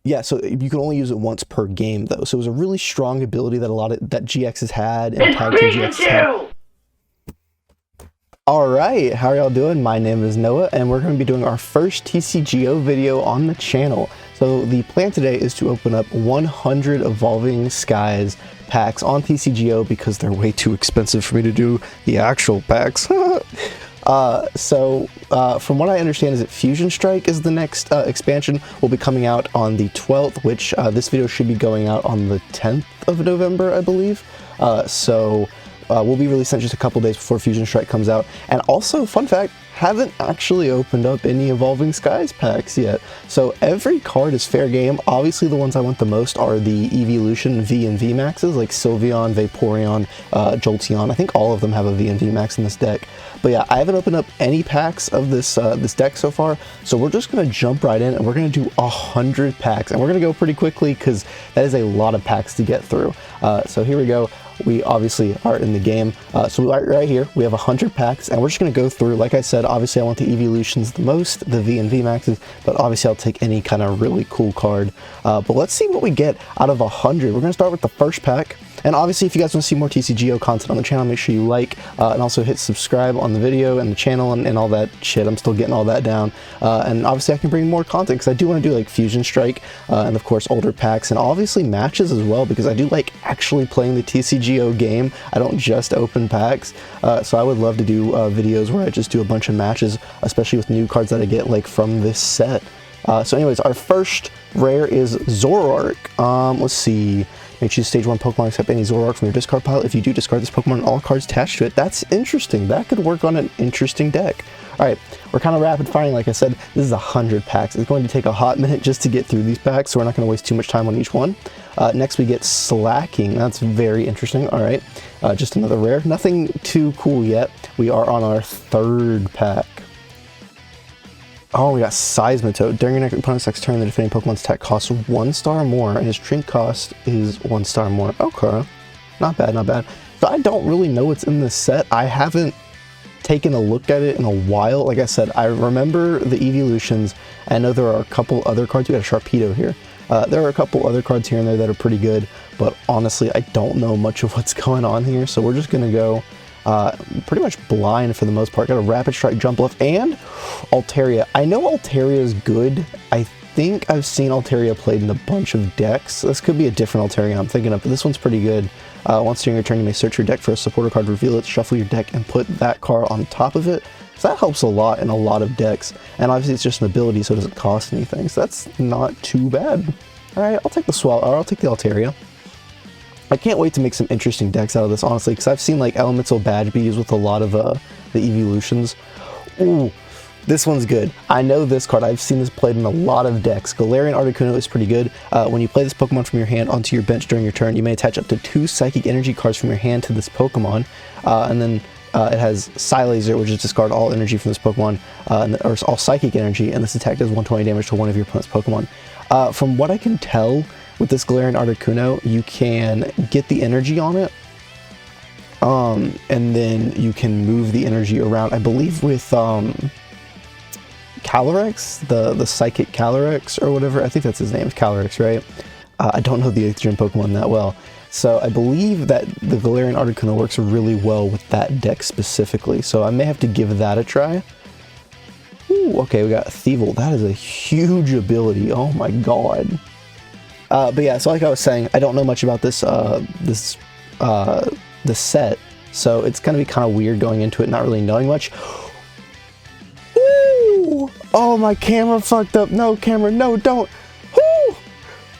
Yeah, so you can only use it once per game though. So it was a really strong ability that that GX has had and It's Tag Team GX has had. Pikachu! All right, how are y'all doing? My name is Noah, and we're going to be doing our first TCGO video on the channel. So the plan today is to open up 100 Evolving Skies packs on TCGO because they're way too expensive for me to do the actual packs. From what I understand is that Fusion Strike is the next expansion. Will be coming out on the 12th, which this video should be going out on the 10th of November, I believe. We'll be releasing just a couple days before Fusion Strike comes out. And also, fun fact, haven't actually opened up any Evolving Skies packs yet. So every card is fair game. Obviously, the ones I want the most are the Evolution V and Vmaxes, like Sylveon, Vaporeon, Jolteon. I think all of them have a V and Vmax in this deck. But yeah, I haven't opened up any packs of this this deck so far, so we're just gonna jump right in and we're gonna do 100 packs, and we're gonna go pretty quickly because that is a lot of packs to get through. So here we go. We obviously are in the game. So right here, we have 100 packs, and we're just going to go through. Like I said, obviously I want the Evolutions the most, the V and Vmaxes, but obviously I'll take any kind of really cool card. But let's see what we get out of 100. We're going to start with the first pack. And obviously, if you guys want to see more TCGO content on the channel, make sure you like and also hit subscribe on the video and the channel and all that shit. I'm still getting all that down. And obviously, I can bring more content because I do want to do like Fusion Strike and of course older packs and obviously matches as well because I do like actually playing the TCGO game. I don't just open packs. So I would love to do videos where I just do a bunch of matches, especially with new cards that I get like from this set. So anyways, our first rare is Zoroark. Let's see. Make sure you stage 1 Pokemon accept any Zoroark from your discard pile. If you do, discard this Pokemon and all cards attached to it. That's interesting. That could work on an interesting deck. Alright, we're kind of rapid firing, like I said. This is 100 packs. It's going to take a hot minute just to get through these packs, so we're not going to waste too much time on each one. Next, we get Slacking. That's very interesting. Alright, just another rare. Nothing too cool yet. We are on our third pack. Oh, we got Seismitoad. During your next opponent's next turn, the defending Pokemon's attack costs 1 star more, and his trinket cost is 1 star more. Okay. Not bad, not bad. So I don't really know what's in this set. I haven't taken a look at it in a while. Like I said, I remember the Evolutions. I know there are a couple other cards. We got a Sharpedo here. There are a couple other cards here and there that are pretty good, but honestly, I don't know much of what's going on here, so we're just going to go pretty much blind for the most part. Got a Rapid Strike, Jump Left, and Altaria. I know Altaria is good. I think I've seen Altaria played in a bunch of decks. This could be a different Altaria I'm thinking of, but this one's pretty good. Once during your turn, you may search your deck for a supporter card, reveal it, shuffle your deck, and put that card on top of it. So that helps a lot in a lot of decks. And obviously it's just an ability, so it doesn't cost anything. So that's not too bad. Alright, I'll take the Swallow, or I'll take the Altaria. I can't wait to make some interesting decks out of this, honestly, because I've seen like Elemental Badge be used with a lot of the Evolutions. Ooh, this one's good. I know this card. I've seen this played in a lot of decks. Galarian Articuno is pretty good. When you play this Pokemon from your hand onto your bench during your turn, you may attach up to 2 Psychic Energy cards from your hand to this Pokemon. And then it has Psylaser, which is discard all energy from this Pokemon, or all Psychic Energy, and this attack does 120 damage to one of your opponent's Pokemon. From what I can tell, with this Galarian Articuno, you can get the energy on it, and then you can move the energy around. I believe with Calyrex, the Psychic Calyrex or whatever, I think that's his name, Calyrex, right? I don't know the 8th gen Pokemon that well, so I believe that the Galarian Articuno works really well with that deck specifically, so I may have to give that a try. Ooh, okay, we got Thievul. That is a huge ability. Oh my god. But yeah, so like I was saying, I don't know much about this this set, so it's gonna be kind of weird going into it not really knowing much. Ooh! Oh, my camera fucked up. No, camera, no, don't. Ooh!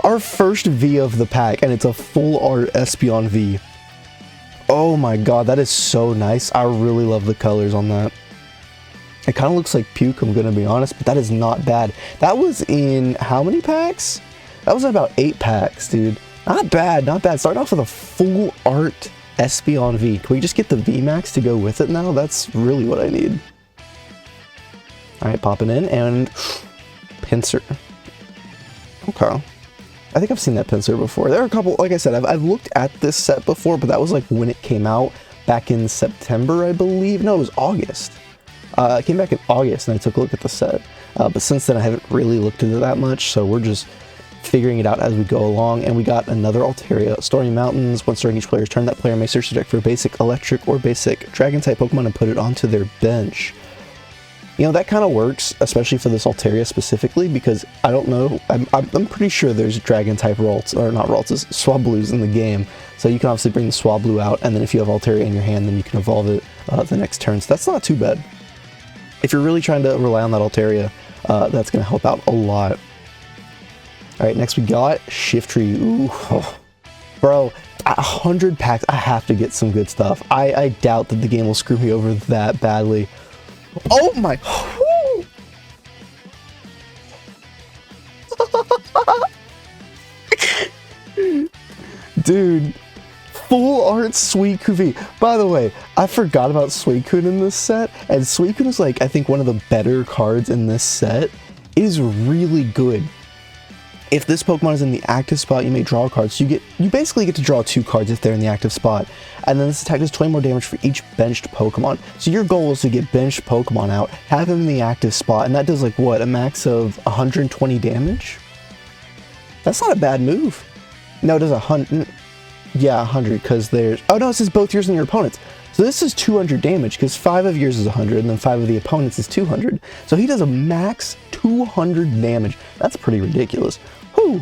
Our first V of the pack, and it's a full art Espeon V. Oh my god, that is so nice. I really love the colors on that. It kind of looks like puke, I'm gonna be honest, but that is not bad. That was in how many packs? That was about 8 packs, dude. Not bad, not bad. Starting off with a full art Espeon V. Can we just get the Vmax to go with it now? That's really what I need. Alright, popping in, and Pinsir. Okay. I think I've seen that Pinsir before. There are a couple, like I said, I've looked at this set before, but that was like when it came out back in September, I believe. No, it was August. It came back in August, and I took a look at the set. But since then, I haven't really looked into that much, so we're just figuring it out as we go along. And we got another Altaria, Stormy Mountains. Once during each player's turn, that player may search the deck for basic electric or basic dragon type Pokemon and put it onto their bench. You know, that kind of works, especially for this Altaria specifically, because I don't know, I'm pretty sure there's dragon type Ralts, or not Ralts, Swablues in the game. So you can obviously bring the Swablu out, and then if you have Altaria in your hand, then you can evolve it the next turn. So that's not too bad. If you're really trying to rely on that Altaria, that's going to help out a lot. Alright, next we got Shiftry. Ooh, oh. Bro, 100 packs, I have to get some good stuff. I doubt that the game will screw me over that badly. Oh my! Dude, full art Suicune V. By the way, I forgot about Suicune in this set, and Suicune is like, I think one of the better cards in this set. It is really good. If this Pokemon is in the active spot, you may draw a card. So you basically get to draw 2 cards if they're in the active spot. And then this attack does 20 more damage for each benched Pokemon. So your goal is to get benched Pokemon out, have him in the active spot, and that does like what, a max of 120 damage? That's not a bad move. No, it does 100. Yeah, 100, because there's... Oh no, it says both yours and your opponent's. So this is 200 damage, because 5 of yours is 100, and then 5 of the opponent's is 200. So he does a max 200 damage. That's pretty ridiculous. Whew.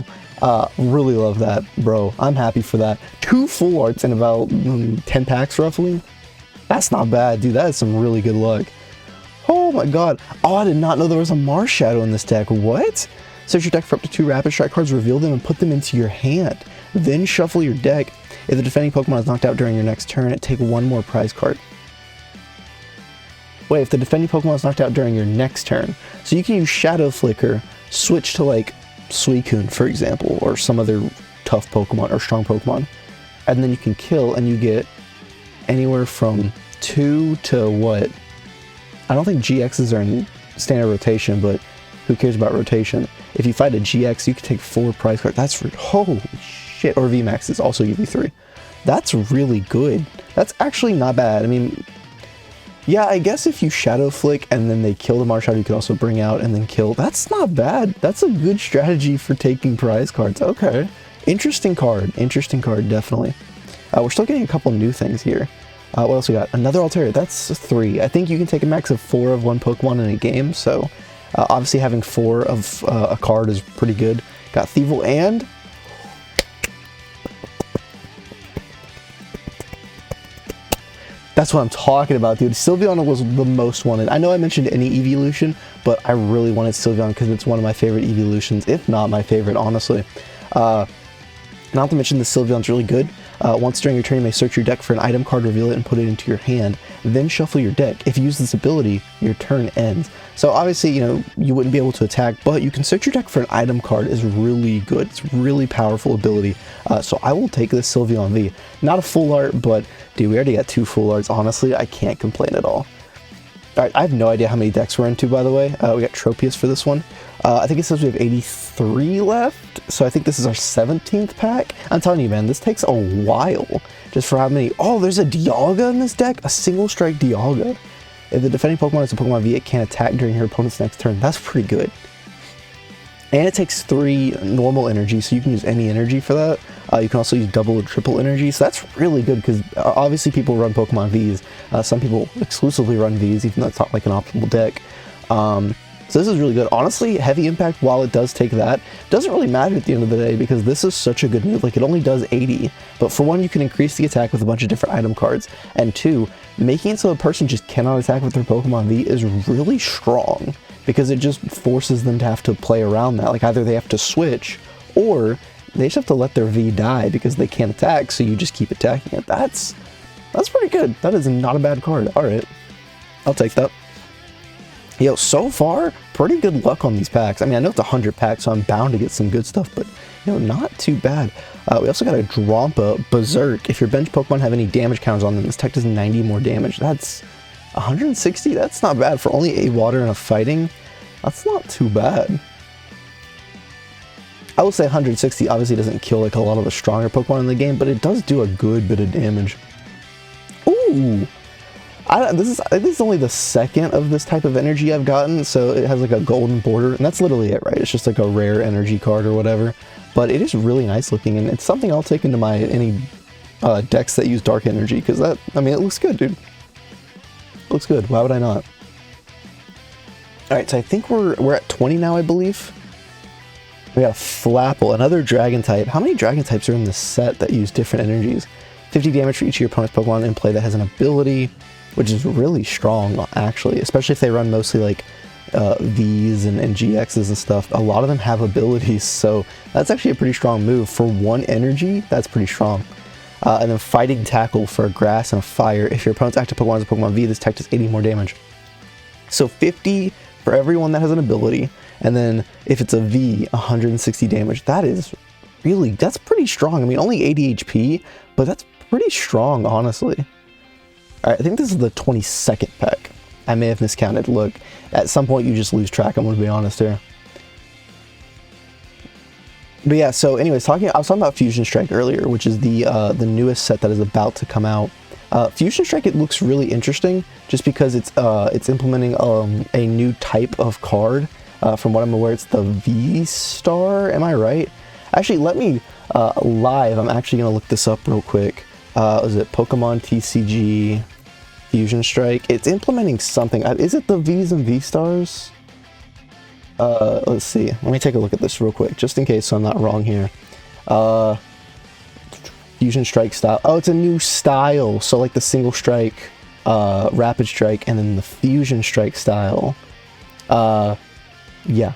Really love that, bro. I'm happy for that. 2 full arts in about 10 packs, roughly. That's not bad, dude. That is some really good luck. Oh my god. Oh, I did not know there was a Marshadow in this deck. What? Search your deck for up to 2 Rapid Strike cards, reveal them, and put them into your hand. Then shuffle your deck. If the defending Pokemon is knocked out during your next turn, take 1 more prize card. Wait, if the defending Pokemon is knocked out during your next turn. So you can use Shadow Flicker, switch to like Suicune, for example, or some other tough Pokemon or strong Pokemon. And then you can kill, and you get anywhere from 2 to what? I don't think GXs are in standard rotation, but who cares about rotation? If you fight a GX, you can take 4 prize cards. That's holy shit. Or VMAX is also UV3. That's really good. That's actually not bad. I mean, yeah, I guess if you Shadow Flick and then they kill the Marshadow, you can also bring out and then kill. That's not bad. That's a good strategy for taking prize cards. Okay. Interesting card. Interesting card, definitely. We're still getting a couple new things here. What else we got? Another Altaria. That's 3. I think you can take a max of 4 of one Pokemon in a game, so obviously having 4 of a card is pretty good. Got Thievul and... That's what I'm talking about, dude. Sylveon was the most wanted. I know I mentioned any evolution, but I really wanted Sylveon because it's one of my favorite evolutions, if not my favorite, honestly. Not to mention the Sylveon's really good. Once during your turn, you may search your deck for an item card, reveal it, and put it into your hand. Then shuffle your deck. If you use this ability, your turn ends. So obviously, you know, you wouldn't be able to attack, but you can search your deck for an item card is really good. It's a really powerful ability. So I will take this Sylveon V. Not a full art, but dude, we already got 2 full arts. Honestly, I can't complain at all. Alright, I have no idea how many decks we're into, by the way. We got Tropius for this one. I think it says we have 83 left, so I think this is our 17th pack. I'm telling you, man, this takes a while. Just for how many... Oh, there's a Dialga in this deck? A single strike Dialga. If the defending Pokemon is a Pokemon V, it can't attack during your opponent's next turn. That's pretty good. And it takes 3 normal energy, so you can use any energy for that. You can also use double or triple energy, so that's really good because obviously people run Pokemon Vs. Some people exclusively run Vs, even though it's not like an optimal deck. So this is really good. Honestly, heavy impact, while it does take that, doesn't really matter at the end of the day because this is such a good move. Like, it only does 80, but for 1, you can increase the attack with a bunch of different item cards, and 2, making it so a person just cannot attack with their Pokemon V is really strong because it just forces them to have to play around that. Like, either they have to switch or they just have to let their V die because they can't attack, so you just keep attacking it. That's pretty good. That is not a bad card. Alright, I'll take that. Yo, so far, pretty good luck on these packs. I mean, I know it's 100 packs, so I'm bound to get some good stuff, but, you know, not too bad. We also got a Drampa Berserk. If your bench Pokemon have any damage counters on them, this tech does 90 more damage. That's 160? That's not bad. For only a water and a fighting, that's not too bad. I will say 160 obviously doesn't kill like a lot of the stronger Pokemon in the game, but it does do a good bit of damage. Ooh! This is only the second of this type of energy I've gotten, so it has like a golden border, and that's literally it, right? It's just like a rare energy card or whatever. But it is really nice looking, and it's something I'll take into my any decks that use dark energy, because that, I mean, it looks good, dude. It looks good. Why would I not? All right, so I think we're at 20 now, I believe. We got a Flapple, another dragon type. How many dragon types are in this set that use different energies? 50 damage for each of your opponent's Pokemon in play that has an ability, which is really strong, actually, especially if they run mostly like Vs and GXs and stuff. A lot of them have abilities, so that's actually a pretty strong move. For one energy, that's pretty strong. And then Fighting Tackle for a Grass and a Fire. If your opponent's active Pokemon is a Pokemon V, this tech does 80 more damage. So 50 for everyone that has an ability, and then if it's a V, 160 damage. That is really, that's pretty strong. I mean, only 80 HP, but that's pretty strong, honestly. Alright, I think this is the 22nd pack. I may have miscounted. Look, at some point you just lose track, I'm gonna be honest here. But yeah, so anyways, I was talking about Fusion Strike earlier, which is the newest set that is about to come out. Fusion Strike, it looks really interesting just because it's implementing a new type of card. From what I'm aware, it's the V-Star, am I right? Actually, let me, live, I'm actually gonna look this up real quick. Was it Pokémon TCGO Fusion Strike? It's implementing something. Is it the Vs and V-Stars? Let's see. Let me take a look at this real quick, just in case so I'm not wrong here. Fusion Strike style. Oh, it's a new style. So like the Single Strike, Rapid Strike, and then the Fusion Strike style. Yeah.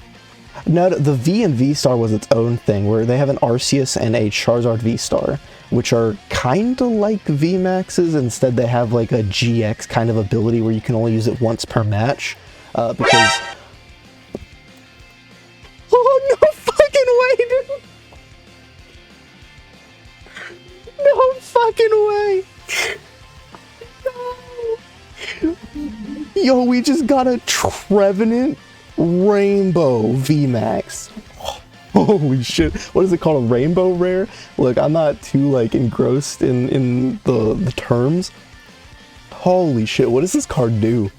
No, the V and V-Star was its own thing, where they have an Arceus and a Charizard V-Star, which are kind of like Vmaxes. Instead, they have like a GX kind of ability where you can only use it once per match. Because... Oh, no fucking way, dude! No fucking way! No! Yo, we just got a Trevenant Rainbow Vmax. Holy shit. What is it called? A rainbow rare? Look, I'm not too like engrossed in the terms. Holy shit, what does this card do?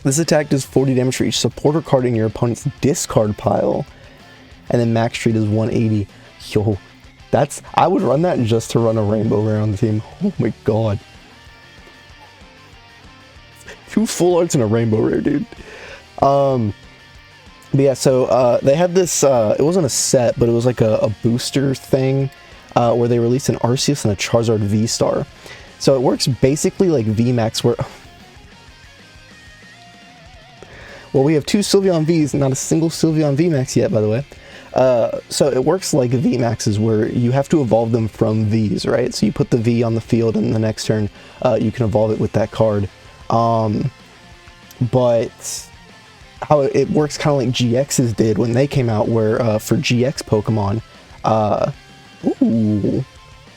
This attack does 40 damage for each supporter card in your opponent's discard pile. And then max tree does 180. Yo, I would run that just to run a rainbow rare on the team. Oh my god. 2 full arts and a rainbow rare, dude. But yeah, so they had this, it wasn't a set, but it was like a booster thing where they released an Arceus and a Charizard V-Star. So it works basically like VMAX, where... Well, we have 2 Sylveon Vs and not a single Sylveon VMAX yet, by the way. So it works like VMAXs, where you have to evolve them from Vs, right? So you put the V on the field, and the next turn you can evolve it with that card. But how it works kind of like GXs did when they came out, where for GX Pokemon, ooh,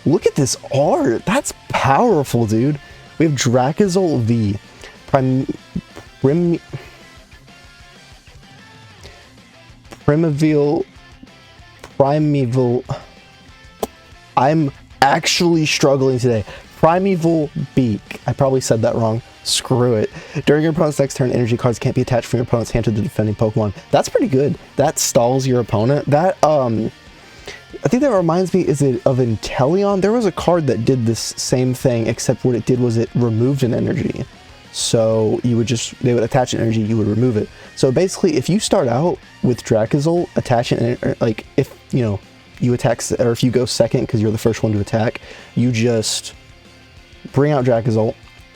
look at this art. That's powerful, dude. We have Dracozolt V, Primeval. I'm actually struggling today. Primeval Beak. I probably said that wrong. Screw it. During your opponent's next turn, energy cards can't be attached from your opponent's hand to the defending Pokemon. That's pretty good. That stalls your opponent. That, I think that reminds me, is it of Inteleon? There was a card that did this same thing, except what it did was it removed an energy. So you would just, they would attach an energy, you would remove it. So basically, if you start out with Dracozolt, attach an, like, if, you know, you attack, or if you go second because you're the first one to attack, you just bring out Dracozolt,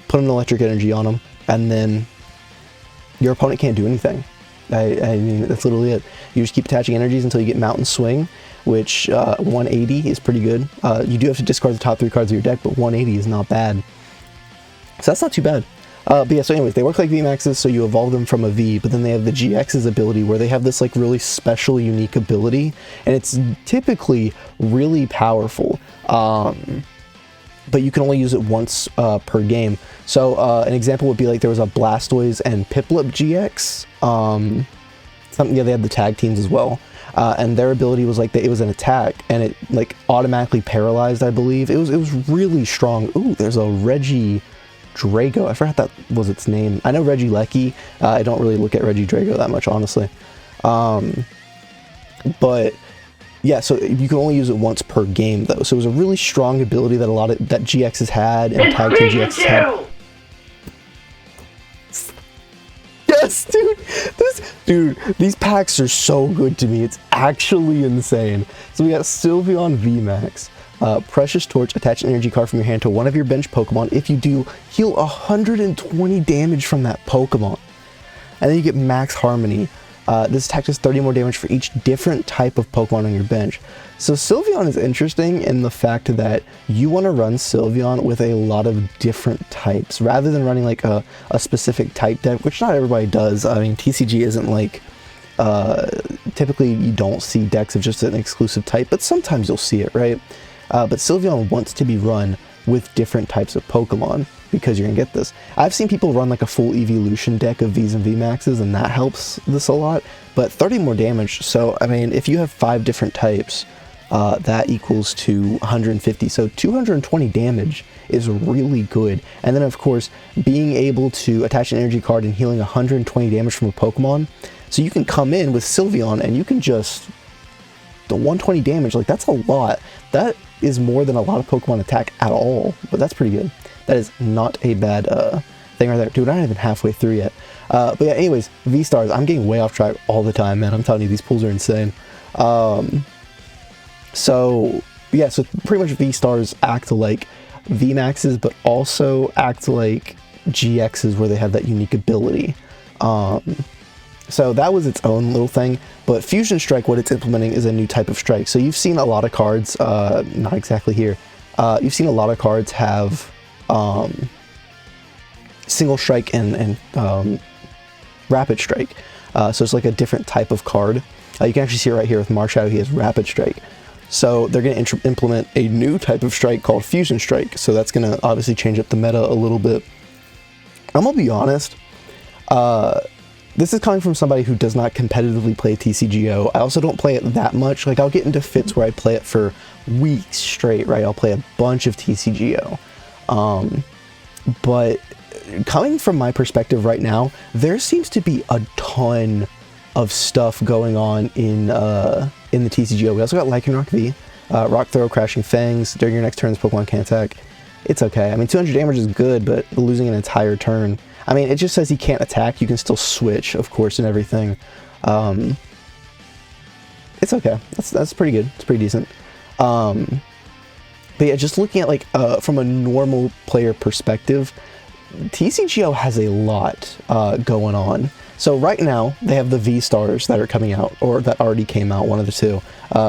put an electric energy on him, and then your opponent can't do anything. I mean, that's literally it. You just keep attaching energies until you get Mountain Swing, which 180 is pretty good. You do have to discard the top 3 cards of your deck, but 180 is not bad. So that's not too bad. But yeah, so anyways, they work like VMAXs, so you evolve them from a V, but then they have the GX's ability, where they have this like really special, unique ability, and it's typically really powerful. But you can only use it once per game. So an example would be like there was a Blastoise and Piplup GX. Yeah, they had the tag teams as well. And their ability was like, it was an attack, and it like automatically paralyzed, I believe. It was really strong. Ooh, there's a Drago. I forgot that was its name. I know Regieleki. I don't really look at Regidrago that much, honestly. But yeah, so you can only use it once per game, though. So it was a really strong ability that that GXs had and Tag Team GXs had. Yes, dude, these packs are so good to me. It's actually insane. So we got Sylveon Vmax. Precious Torch, attach an energy card from your hand to one of your bench Pokemon. If you do, heal 120 damage from that Pokemon. And then you get Max Harmony. This attack does 30 more damage for each different type of Pokemon on your bench. So Sylveon is interesting in the fact that you want to run Sylveon with a lot of different types, rather than running like a specific type deck, which not everybody does. I mean, TCG isn't like, typically you don't see decks of just an exclusive type, but sometimes you'll see it, right? But Sylveon wants to be run with different types of Pokemon, because you're gonna get this. I've seen people run like a full evolution deck of Vs and Vmaxes, and that helps this a lot, but 30 more damage. So, I mean, if you have 5 different types, that equals to 150. So 220 damage is really good. And then, of course, being able to attach an energy card and healing 120 damage from a Pokemon. So you can come in with Sylveon and you can just, the 120 damage, like that's a lot. That is more than a lot of Pokemon attack at all, but that's pretty good. That is not a bad thing right there. Dude, I'm not even halfway through yet. But yeah, anyways, V-Stars. I'm getting way off track all the time, man. I'm telling you, these pools are insane. So, yeah, so pretty much V-Stars act like Vmaxes, but also act like GXs where they have that unique ability. So that was its own little thing, but Fusion Strike, what it's implementing is a new type of strike. So you've seen a lot of cards, not exactly here, you've seen a lot of cards have Single Strike and Rapid Strike. So it's like a different type of card. You can actually see it right here with Marshadow, he has Rapid Strike. So they're going to implement a new type of strike called Fusion Strike. So that's going to obviously change up the meta a little bit. I'm going to be honest, this is coming from somebody who does not competitively play TCGO. I also don't play it that much. Like, I'll get into fits where I play it for weeks straight, right? I'll play a bunch of TCGO. But coming from my perspective right now, there seems to be a ton of stuff going on in the TCGO. We also got Lycanroc V, Rock Throw, Crashing Fangs. During your next turn, this Pokemon can't attack. It's okay. I mean, 200 damage is good, but losing an entire turn. I mean, it just says he can't attack. You can still switch, of course, and everything. It's okay. That's pretty good. It's pretty decent. But yeah, just looking at like from a normal player perspective, TCGO has a lot going on. So right now, they have the V-Stars that are coming out, or that already came out, one of the two,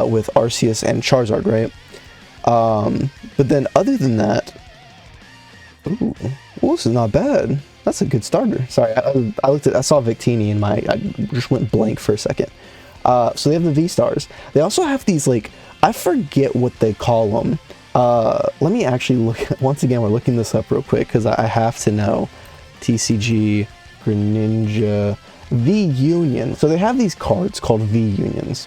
with Arceus and Charizard, right? But then other than that, ooh, well, this is not bad. That's a good starter. Sorry, I saw Victini and I just went blank for a second. So they have the V-Stars. They also have these, like, I forget what they call them. Let me actually look, once again, we're looking this up real quick, because I have to know. TCG, Greninja, V-Union. So they have these cards called V-Unions.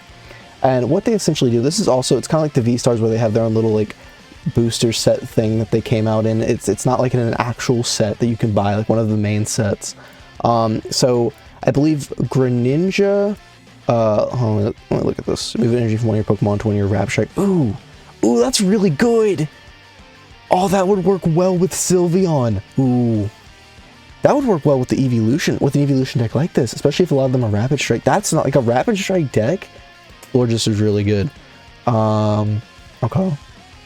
And what they essentially do, this is also, it's kind of like the V-Stars where they have their own little, like, booster set thing that they came out in. It's not like in an actual set that you can buy, like one of the main sets. So I believe Greninja, hold on, let me look at this. Move energy from one of your Pokemon to one of your Rapid Strike. Ooh, that's really good. Oh, that would work well with Sylveon. Ooh, that would work well with the evolution, with an evolution deck like this, especially if a lot of them are Rapid Strike. That's not like a Rapid Strike deck. Or just is really good. Okay.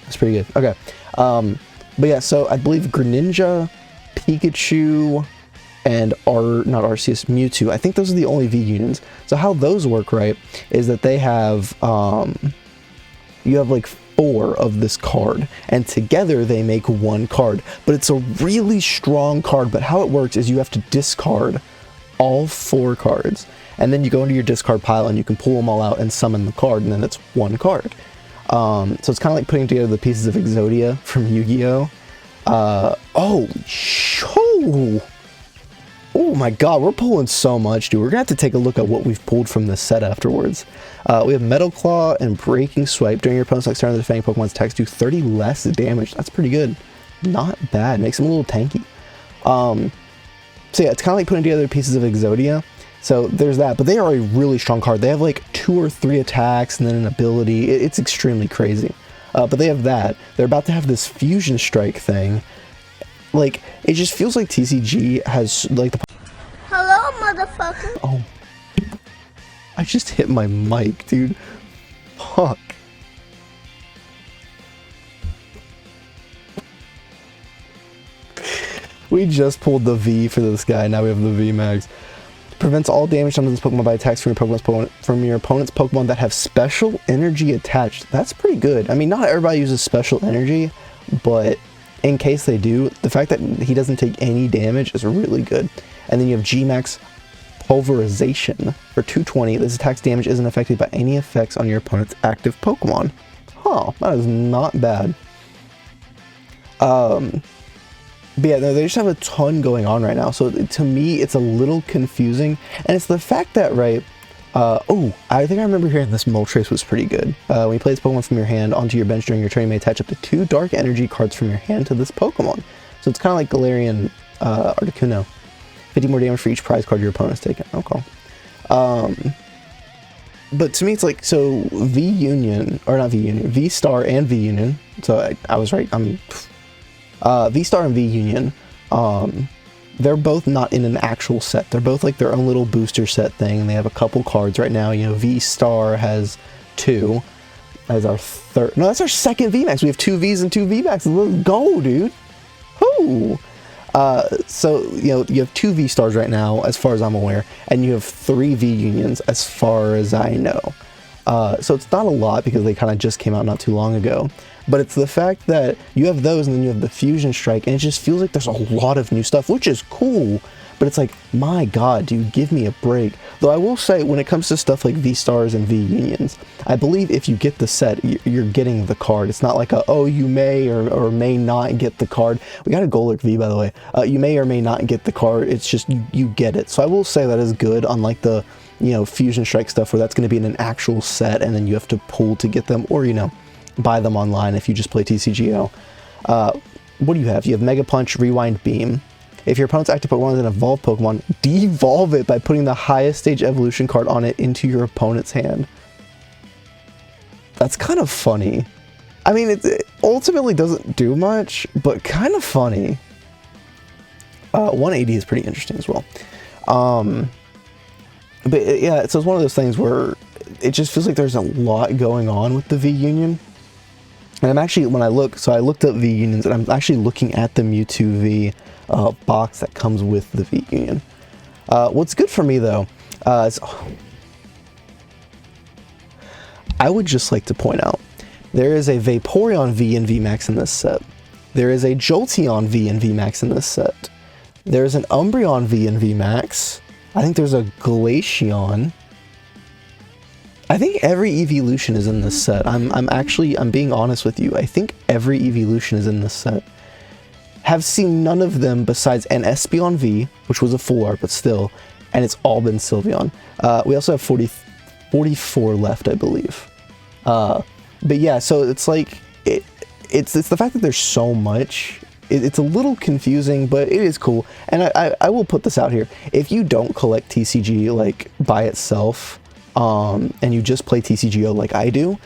That's pretty good. Okay. But yeah, so I believe Greninja, Pikachu, and not Arceus, Mewtwo. I think those are the only V-Unions. So how those work, right, is that they have, you have like 4 of this card, and together they make one card. But it's a really strong card, but how it works is you have to discard all 4 cards, and then you go into your discard pile and you can pull them all out and summon the card, and then it's one card. So it's kind of like putting together the pieces of Exodia from Yu-Gi-Oh! Oh my god, we're pulling so much, dude. We're gonna have to take a look at what we've pulled from this set afterwards. We have Metal Claw and Breaking Swipe. During your opponent's next turn, the defending Pokemon's attacks do 30 less damage. That's pretty good. Not bad. Makes them a little tanky. So yeah, it's kind of like putting together pieces of Exodia. So there's that, but they are a really strong card. They have like 2 or 3 attacks and then an ability. It's extremely crazy. But they have that. They're about to have this Fusion Strike thing. Like, it just feels like TCG has like the... Hello, motherfucker. Oh. I just hit my mic, dude. Fuck. We just pulled the V for this guy. Now we have the Vmax. Prevents all damage done to this Pokemon by attacks from your opponent's Pokemon that have special energy attached. That's pretty good. I mean, not everybody uses special energy, but in case they do, the fact that he doesn't take any damage is really good. And then you have Gmax Pulverization for 220. This attack's damage isn't affected by any effects on your opponent's active Pokemon. Huh, that is not bad. But yeah, no, they just have a ton going on right now. So to me, it's a little confusing. And it's the fact that, right, oh, I think I remember hearing this Moltres was pretty good. When you play this Pokemon from your hand onto your bench during your turn, you may attach up to 2 Dark Energy cards from your hand to this Pokemon. So it's kind of like Galarian Articuno. 50 more damage for each prize card your opponent's taken. Okay. But to me, it's like, so V-Union, or not V-Union, V-Star and V-Union. So I was right. V-Star and V-Union, they're both not in an actual set. They're both like their own little booster set thing. They have a couple cards right now. You know, V-Star has 2 as our third. No, that's our second Vmax. We have 2 Vs and 2 Vmaxes. Let's go, dude. Whoo! So, you know, you have 2 V-Stars right now, as far as I'm aware, and you have 3 V-Unions, as far as I know. So it's not a lot because they kind of just came out not too long ago. But it's the fact that you have those and then you have the Fusion Strike, and it just feels like there's a lot of new stuff, which is cool. But it's like, my god, dude, give me a break. Though I will say, when it comes to stuff like V-Stars and V-Unions, I believe if you get the set, you're getting the card. It's not like a, oh, you may or may not get the card. We got a Golurk V, by the way. You may or may not get the card. It's just, you get it. So I will say that is good, unlike the, you know, Fusion Strike stuff where that's going to be in an actual set and then you have to pull to get them, or, you know, buy them online if you just play TCGO. What do you have? You have Mega Punch, Rewind Beam. If your opponent's active Pokemon is an evolved Pokemon, devolve it by putting the highest stage evolution card on it into your opponent's hand. That's kind of funny. I mean, it ultimately doesn't do much, but kind of funny. 180 is pretty interesting as well. But yeah, so it's one of those things where it just feels like there's a lot going on with the V-Union. And I'm actually, when I looked up V-Unions, and I'm actually looking at the Mewtwo V box that comes with the V-Union. What's good for me, though, is I would just like to point out, there is a Vaporeon V and Vmax in this set. There is a Jolteon V and Vmax in this set. There's an Umbreon V and Vmax. I think there's a Glaceon. I think every evolution is in this set. I'm being honest with you. I think every evolution is in this set. Have seen none of them besides an Espeon V, which was a full art, but still, and it's all been Sylveon. We also have 44 left, I believe. But yeah, so it's like, it's the fact that there's so much. It's a little confusing, but it is cool. And I will put this out here. If you don't collect TCG like by itself, and you just play TCGO like I do,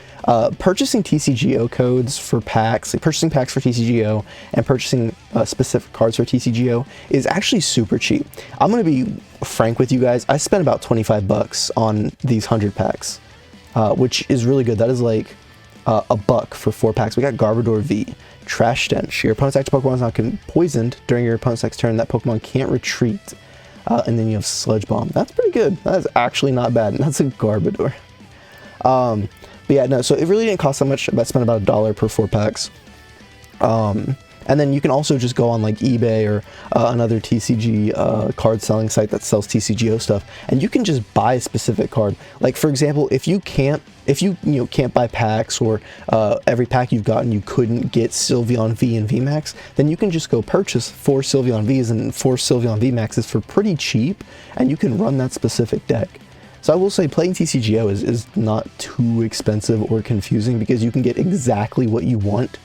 purchasing TCGO codes for packs, like purchasing packs for TCGO and purchasing specific cards for TCGO is actually super cheap. I'm going to be frank with you guys. I spent about 25 bucks on these 100 packs, which is really good. That is like a buck for 4 packs. We got Garbodor V, Trash Stench. Your opponent's active Pokemon is not poisoned during your opponent's next turn. That Pokemon can't retreat. And then you have Sludge Bomb. That's pretty good. That is actually not bad. And that's a Garbodor. But yeah, no, so it really didn't cost that much. I spent about $1 per 4 packs. And then you can also just go on like eBay or another TCG card selling site that sells TCGO stuff, and you can just buy a specific card. Like for example, if you can't buy packs, or every pack you've gotten you couldn't get Sylveon V and Vmax, then you can just go purchase 4 Sylveon Vs and 4 Sylveon Vmaxes for pretty cheap, and you can run that specific deck. So I will say playing TCGO is not too expensive or confusing because you can get exactly what you want.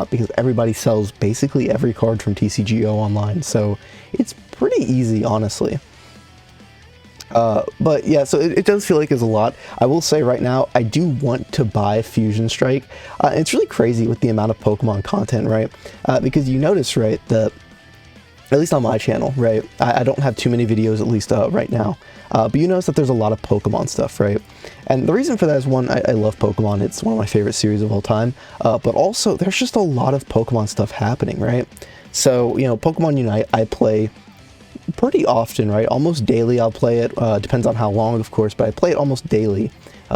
because everybody sells basically every card from TCGO online, so it's pretty easy, honestly. But yeah, so it does feel like there's a lot. I will say right now, I do want to buy Fusion Strike. It's really crazy with the amount of Pokemon content, right? Because you notice, right, that at least on my channel, right, I don't have too many videos, at least right now, but you notice that there's a lot of Pokemon stuff, right? And the reason for that is, one, I love Pokemon. It's one of my favorite series of all time, but also there's just a lot of Pokemon stuff happening, right? So, you know, Pokemon Unite, I play pretty often, right? Almost daily I'll play it. Depends on how long, of course, but I play it almost daily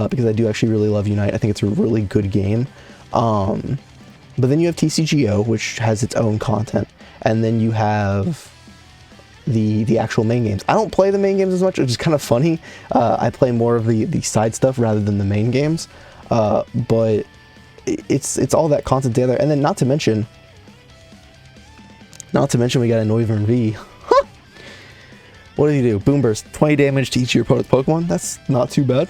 because I do actually really love Unite. I think it's a really good game. But then you have TCGO, which has its own content, and then you have the actual main games. I don't play the main games as much, which is kind of funny. I play more of the side stuff rather than the main games, but it's all that content together. And then not to mention we got a Noivern V. What does he do? Boom Burst, 20 damage to each of your opponent's Pokemon. That's not too bad,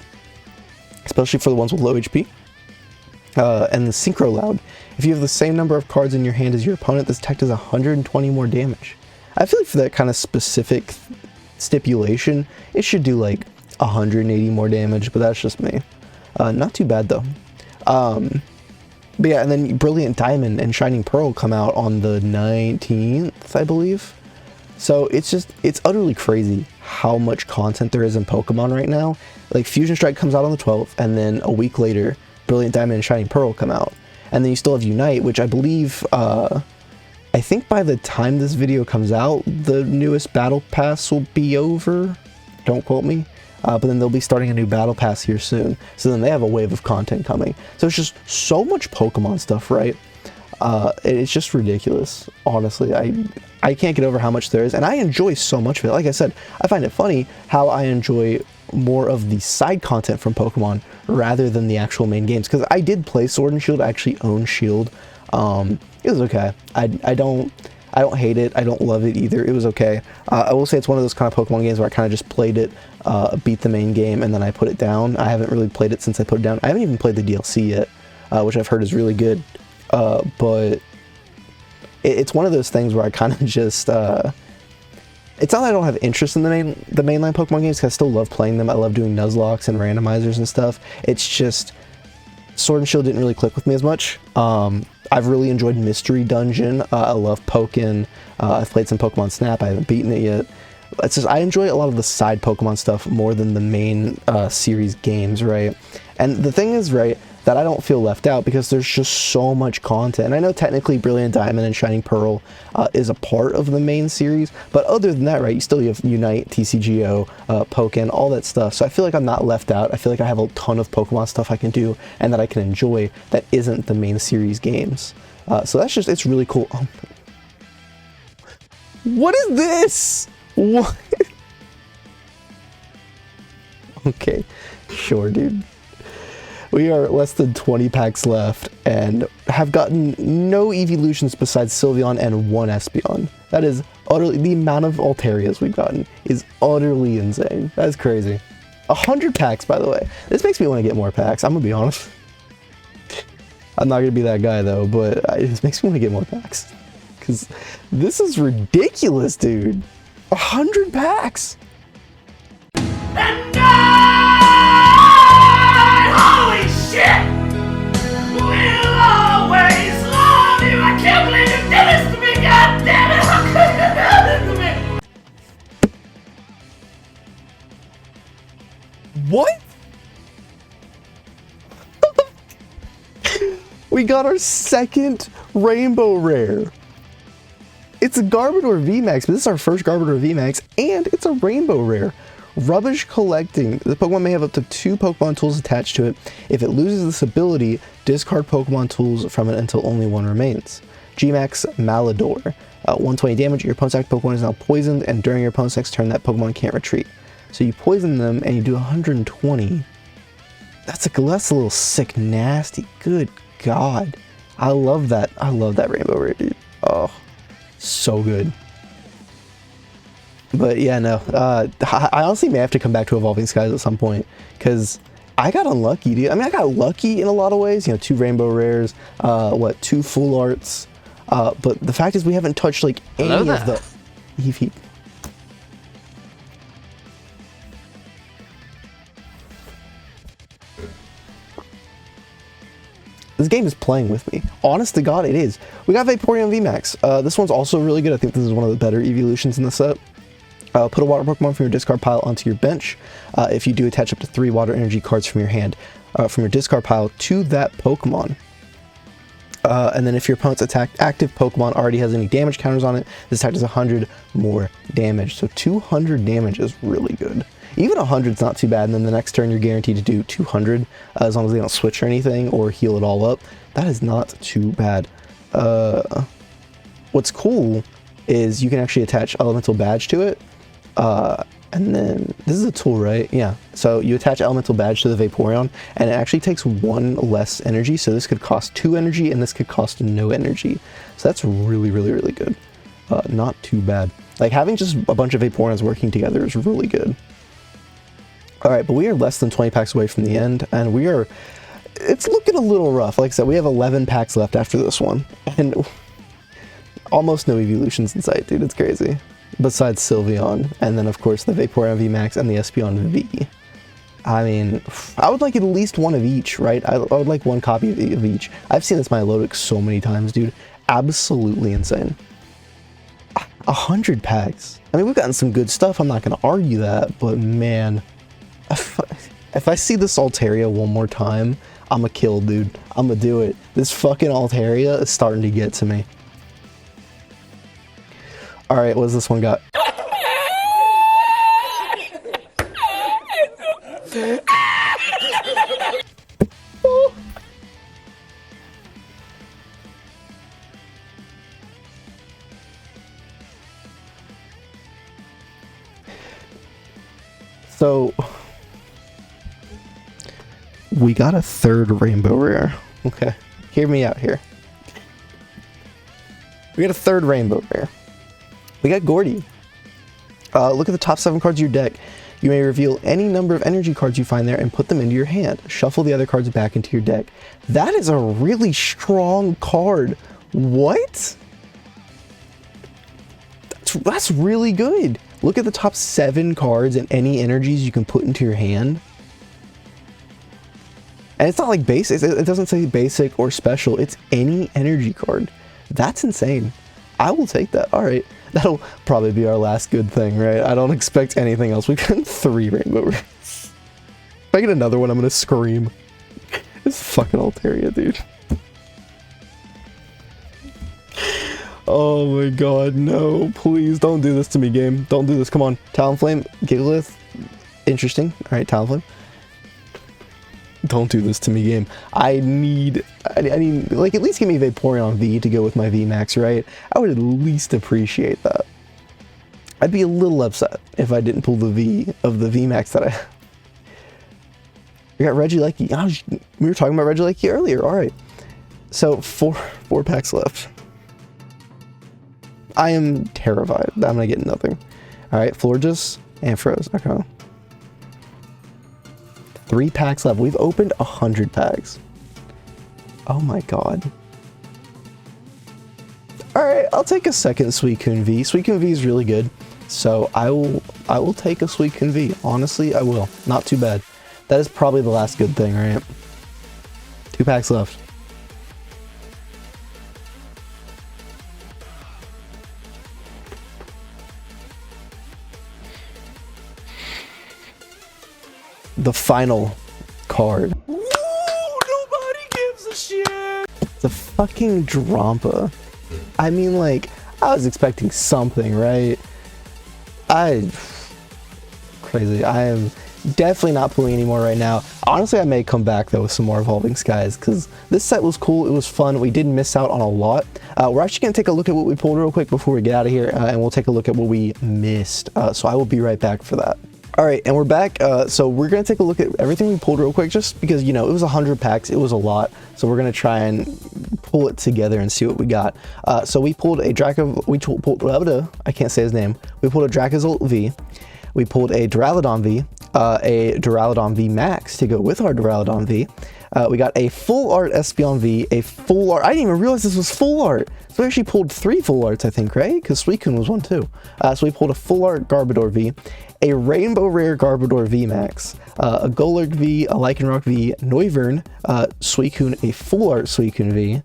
especially for the ones with low HP. And the Synchro Loud. If you have the same number of cards in your hand as your opponent, this tech does 120 more damage. I feel like for that kind of specific stipulation, it should do like 180 more damage, but that's just me. Not too bad though. But yeah, and then Brilliant Diamond and Shining Pearl come out on the 19th, I believe. So it's utterly crazy how much content there is in Pokemon right now. Like Fusion Strike comes out on the 12th, and then a week later, Brilliant Diamond and Shining Pearl come out. And then you still have Unite, which I believe, I think by the time this video comes out, the newest Battle Pass will be over. Don't quote me. But then they'll be starting a new Battle Pass here soon. So then they have a wave of content coming. So it's just so much Pokemon stuff, right? It's just ridiculous, honestly. I can't get over how much there is, and I enjoy so much of it. Like I said, I find it funny how I enjoy more of the side content from Pokemon rather than the actual main games, because I did play Sword and Shield. I actually own Shield. It was okay. I don't hate it. I don't love it either. It was okay. I will say it's one of those kind of Pokemon games where I kind of just played it, beat the main game, and then I put it down. I haven't really played it since I put it down. I haven't even played the DLC yet, which I've heard is really good. But it's one of those things where I kind of just, it's not that I don't have interest in the mainline Pokemon games, because I still love playing them. I love doing Nuzlocks and randomizers and stuff. It's just, Sword and Shield didn't really click with me as much. I've really enjoyed Mystery Dungeon. I love Pokken. I've played some Pokemon Snap. I haven't beaten it yet. It's just, I enjoy a lot of the side Pokemon stuff more than the main series games, right? And the thing is, right, that I don't feel left out because there's just so much content. And I know technically Brilliant Diamond and Shining Pearl is a part of the main series, but other than that, right, you still have Unite, TCGO, Pokken, all that stuff. So I feel like I'm not left out. I feel like I have a ton of Pokemon stuff I can do and that I can enjoy that isn't the main series games. So that's just, it's really cool. Oh. What is this? What? Okay, sure, dude. We are less than 20 packs left and have gotten no evolutions besides Sylveon and one Espeon. That is utterly, the amount of Altarias we've gotten is utterly insane. That is crazy. 100 packs, by the way. This makes me want to get more packs, I'm gonna be honest. I'm not gonna be that guy though, but it makes me want to get more packs. Because this is ridiculous, dude. 100 packs! And holy shit! We'll always love you! I can't believe you did this to me! God damn it! How could you do this to me? What? We got our second Rainbow Rare. It's a Garbodor Vmax, but this is our first Garbodor Vmax, and it's a Rainbow Rare. Rubbish Collecting. The Pokemon may have up to 2 Pokemon tools attached to it. If it loses this ability, discard Pokemon tools from it until only one remains. Gmax Malador. 120 damage. Your opponent's active Pokemon is now poisoned, and during your opponent's next turn, that Pokemon can't retreat. So you poison them, and you do 120. That's a little sick, nasty. Good God. I love that. I love that Rainbow Rare, dude. Oh, so good. But yeah, no, I honestly may have to come back to Evolving Skies at some point, because I got unlucky, dude. I mean, I got lucky in a lot of ways. You know, 2 rainbow rares, 2 full arts. But the fact is we haven't touched like any of the EV. This game is playing with me. Honest to God, it is. We got Vaporeon Vmax. This one's also really good. I think this is one of the better evolutions in the set. Put a water Pokemon from your discard pile onto your bench. If you do, attach up to 3 water energy cards from your hand, from your discard pile to that Pokemon. And then if your opponent's active Pokemon already has any damage counters on it, this attack does 100 more damage. So 200 damage is really good. Even 100 is not too bad, and then the next turn you're guaranteed to do 200 as long as they don't switch or anything or heal it all up. That is not too bad. What's cool is you can actually attach Elemental Badge to it. And then this is a tool, right? Yeah. So you attach Elemental Badge to the Vaporeon, and it actually takes 1 less energy. So this could cost 2 energy, and this could cost no energy. So that's really, really, really good. Not too bad. Like, having just a bunch of Vaporeons working together is really good. All right, but we are less than 20 packs away from the end, and it's looking a little rough. Like I said, we have 11 packs left after this one, and almost no evolutions in sight, dude. It's crazy. Besides Sylveon, and then of course the Vaporeon Vmax and the Espeon V. I mean, I would like at least one of each, right? I would like 1 copy of each. I've seen this Milotic so many times, dude. Absolutely insane. 100 packs. I mean, we've gotten some good stuff. I'm not going to argue that, but man, if I see this Altaria one more time, I'm a kill, dude. I'm gonna do it. This fucking Altaria is starting to get to me. All right, what does this one got? So we got a 3rd rainbow rare. Okay, hear me out here. We got a 3rd rainbow rare. We got Gordy. Look at the top 7 cards of your deck. You may reveal any number of energy cards you find there and put them into your hand. Shuffle the other cards back into your deck. That is a really strong card. What? That's really good. Look at the top 7 cards and any energies you can put into your hand. And it's not like basic. It doesn't say basic or special. It's any energy card. That's insane. I will take that. All right. That'll probably be our last good thing, right? I don't expect anything else. We've got 3 rainbow rares. If I get another one, I'm going to scream. This fucking Altaria, dude. Oh my god, no. Please don't do this to me, game. Don't do this. Come on. Talonflame, Gigalith. Interesting. All right, Talonflame. Don't do this to me, game. I need, like, at least give me Vaporeon V to go with my Vmax, right? I would at least appreciate that. I'd be a little upset if I didn't pull the V of the Vmax that I... We got Regieleki. We were talking about Regieleki earlier. All right. So, four packs left. I am terrified that I'm going to get nothing. All right, Florges and Froze. Okay. 3 packs left. We've opened 100 packs. Oh my god. Alright, I'll take a second Suicune V. Suicune V is really good. So I will take a Suicune V. Honestly, I will. Not too bad. That is probably the last good thing, right? 2 packs left. The final card. Ooh, nobody gives a shit. The fucking Drampa. I mean, like, I was expecting something, right? Crazy. I am definitely not pulling anymore right now. Honestly, I may come back though with some more Evolving Skies because this set was cool. It was fun. We did miss out on a lot. We're actually going to take a look at what we pulled real quick before we get out of here, and we'll take a look at what we missed. So I will be right back for that. All right, and we're back. So we're going to take a look at everything we pulled real quick, just because, you know, it was 100 packs. It was a lot. So we're going to try and pull it together and see what we got. So we pulled a I can't say his name. We pulled a Dracozolt V. We pulled a Duraludon V, a Duraludon Vmax to go with our Duraludon V. We got a full art Espeon V, a full art. I didn't even realize this was full art. So we actually pulled 3 full arts, I think, right? Because Suicune was one too. So we pulled a full art Garbodor V, a Rainbow Rare Garbodor Vmax, a Golurk V, a Lycanroc V, Noivern, Suicune, a full art Suicune V.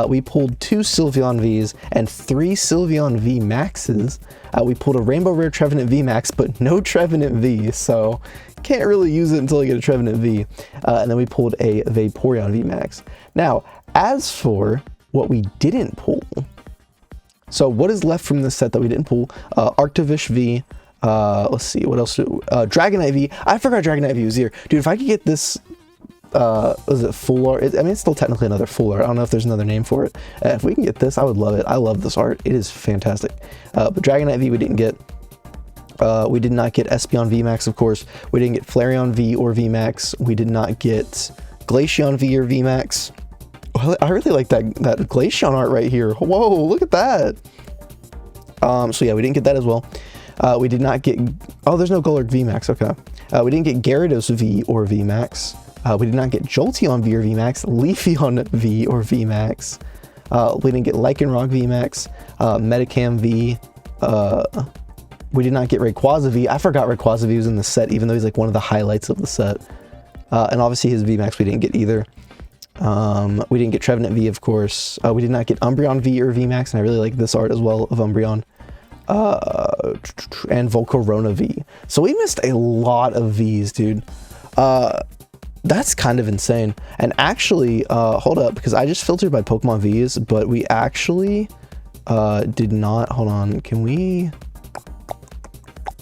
We pulled 2 Sylveon Vs and 3 Sylveon V Maxes. We pulled a Rainbow Rare Trevenant V Max, but no Trevenant V, so can't really use it until I get a Trevenant V. And then we pulled a Vaporeon V Max. Now, as for what we didn't pull, so what is left from this set that we didn't pull? Arctovish V. Let's see, what else? Dragonite V. I forgot Dragonite V was here. Dude, if I could get this, was it full art? I mean, it's still technically another full art. I don't know if there's another name for it. If we can get this, I would love it. I love this art. It is fantastic. But Dragonite V we didn't get. We did not get Espeon VMAX, of course. We didn't get Flareon V or VMAX. We did not get Glaceon V or VMAX. I really like that Glaceon art right here. Whoa, look at that. So yeah, we didn't get that as well. We did not get, oh, there's no Golurk VMAX, okay. We didn't get Gyarados V or VMAX. We did not get Jolteon V or VMAX, Leafeon V or VMAX. We didn't get Lycanroc VMAX, Metacam V. We did not get Rayquaza V. I forgot Rayquaza V was in the set, even though he's like one of the highlights of the set. And obviously his VMAX we didn't get either. We didn't get Trevenant V, of course. We did not get Umbreon V or VMAX, and I really like this art as well of Umbreon. And Volcarona V. So we missed a lot of Vs, dude. That's kind of insane. And actually, hold up, because I just filtered by Pokemon Vs, but we actually did not, hold on, can we,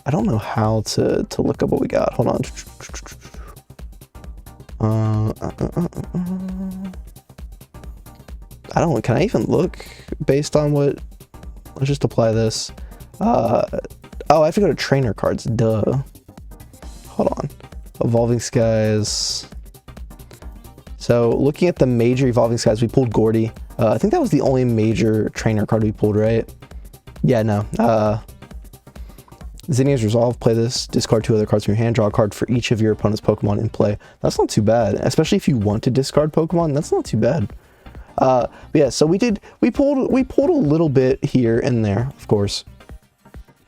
I don't know how to look up what we got. Hold on. I don't, can I even look based on what, let's just apply this. Oh, I have to go to trainer cards, duh. Hold on. Evolving Skies. So looking at the major Evolving Skies, we pulled Gordy. I think that was the only major trainer card we pulled, right? Yeah, no. Zinnia's Resolve, play this, discard 2 other cards from your hand, draw a card for each of your opponent's Pokemon in play. That's not too bad, especially if you want to discard Pokemon, that's not too bad. But yeah, so we pulled a little bit here and there, of course.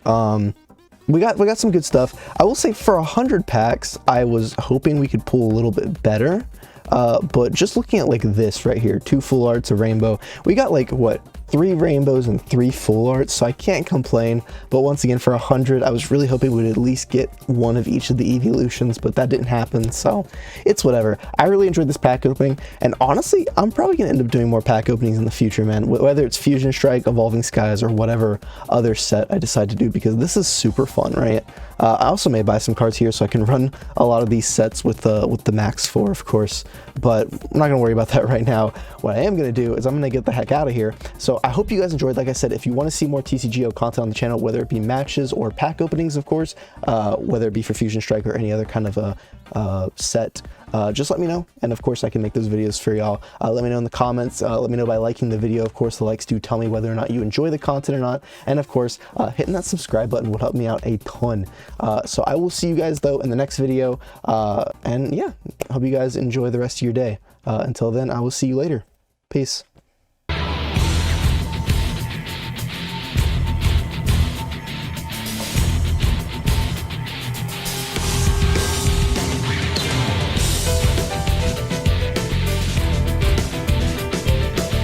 We got some good stuff. I will say for 100 packs, I was hoping we could pull a little bit better. But just looking at like this right here, 2 full arts, a rainbow, we got like what, 3 rainbows and 3 full arts, so I can't complain. But once again, for 100, I was really hoping we'd at least get one of each of the evolutions, but that didn't happen, so it's whatever. I really enjoyed this pack opening, and honestly, I'm probably gonna end up doing more pack openings in the future, man, whether it's Fusion Strike, Evolving Skies, or whatever other set I decide to do, because this is super fun, right? I also may buy some cards here so I can run a lot of these sets with the Max 4, of course, but I'm not gonna worry about that right now. What I am gonna do is I'm gonna get the heck out of here. So I hope you guys enjoyed. Like I said, if you want to see more TCGO content on the channel, whether it be matches or pack openings, of course, whether it be for Fusion Strike or any other kind of a set, just let me know, and of course I can make those videos for y'all. Let me know in the comments, let me know by liking the video. Of course, the likes do tell me whether or not you enjoy the content or not, and of course hitting that subscribe button would help me out a ton. So I will see you guys though in the next video, and yeah, hope you guys enjoy the rest of your day. Until then, I will see you later. Peace.